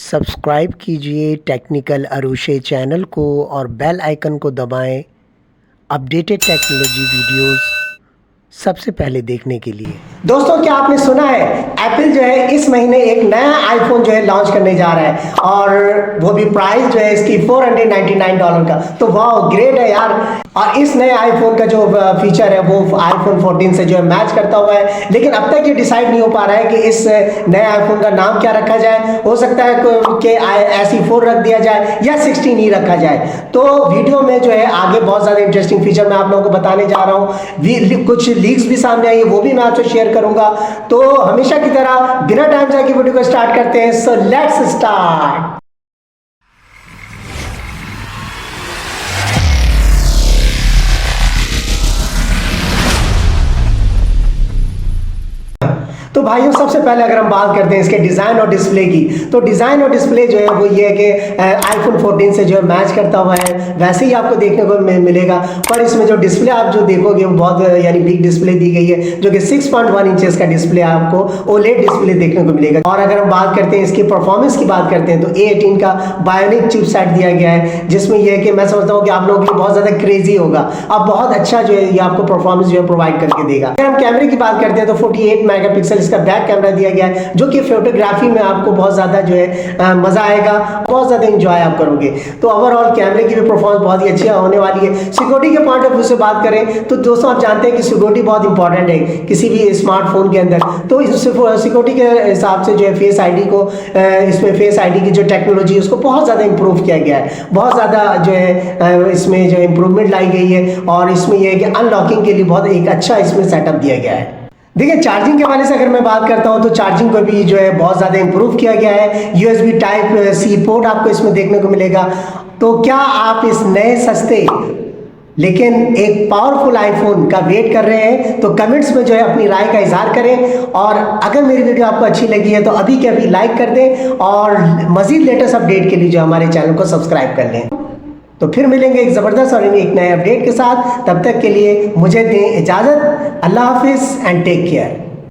Subscribe कीजिए technical Arushe channel को और बेल आइकन को दबाएं अपडेटेड टेक्नोलॉजी वीडियोस सबसे पहले देखने के लिए। दोस्तों, क्या आपने सुना है एप्पल जो है इस महीने एक नया आईफोन जो है लॉन्च करने जा रहा है और वो भी प्राइस जो है इसकी $499 का। तो वाह, ग्रेट है यार। और इस नए आईफोन का जो फीचर है वो आईफोन 14 से जो है मैच करता हुआ है, लेकिन अब तक ये डिसाइड नहीं हो पा रहा है कि इस नए आईफोन का नाम क्या रखा जाए। हो सकता है कि SE4 रख दिया जाए या 16 ही रखा जाए। तो वीडियो में जो है आगे बहुत ज़्यादा इंटरेस्टिंग फीचर मैं आप लोगों को बताने जा रहा हूँ। कुछ लीक्स भी सामने आई है, वो भी मैं आपसे शेयर करूंगा। तो हमेशा की तरह बिना टाइम जाए वीडियो को स्टार्ट करते हैं। So let's start. तो भाइयों, सबसे पहले अगर हम बात करते हैं इसके डिज़ाइन और डिस्प्ले की, तो डिज़ाइन और डिस्प्ले जो है वो ये है कि आईफोन 14 से जो है मैच करता हुआ है, वैसे ही आपको देखने को मिलेगा। पर इसमें जो डिस्प्ले आप जो देखोगे वो बहुत यानी बिग डिस्प्ले दी गई है, जो कि 6.1 इंचेस का डिस्प्ले आपको ओलेड डिस्प्ले देखने को मिलेगा। और अगर हम बात करते हैं इसकी परफॉर्मेंस की बात करते हैं तो A18 का बायोनिक चिपसेट दिया गया है, जिसमें यह है कि मैं समझता हूँ कि आप लोगों के लिए बहुत ज़्यादा क्रेजी होगा। अब बहुत अच्छा जो है ये आपको परफॉर्मेंस जो है प्रोवाइड करके देगा। अगर हम कैमरे की बात करते हैं तो 48 मेगापिक्सल इसका बैक कैमरा दिया गया है, जो कि फोटोग्राफी में आपको बहुत ज़्यादा जो है मज़ा आएगा, बहुत ज़्यादा इंजॉय आप करोगे। तो ओवरऑल कैमरे की भी परफॉर्मेंस बहुत ही अच्छी होने वाली है। सिक्योरिटी के पॉइंट ऑफ व्यू से बात करें तो दोस्तों, आप जानते हैं कि सिक्योरिटी बहुत इंपॉर्टेंट है किसी भी स्मार्टफोन के अंदर। तो इस सिक्योरिटी के हिसाब से जो है फेस आईडी को इसमें फेस आईडी की जो टेक्नोलॉजी है उसको बहुत ज़्यादा इंप्रूव किया गया है, बहुत ज़्यादा जो है इसमें जो इंप्रूवमेंट लाई गई है। और इसमें यह है कि अनलॉकिंग के लिए बहुत एक अच्छा इसमें सेटअप दिया गया है। देखिए, चार्जिंग के हवाले से अगर मैं बात करता हूं तो चार्जिंग को भी जो है बहुत ज़्यादा इंप्रूव किया गया है। USB Type-C पोर्ट आपको इसमें देखने को मिलेगा। तो क्या आप इस नए सस्ते लेकिन एक पावरफुल आईफोन का वेट कर रहे हैं? तो कमेंट्स में जो है अपनी राय का इजहार करें। और अगर मेरी वीडियो आपको अच्छी लगी है तो अभी के अभी लाइक कर दें और मज़ीद लेटेस्ट अपडेट के लिए जो हमारे चैनल को सब्सक्राइब कर लें। तो फिर मिलेंगे एक ज़बरदस्त और एक नए अपडेट के साथ। तब तक के लिए मुझे दें इजाज़त। अल्लाह हाफिज़ एंड टेक केयर।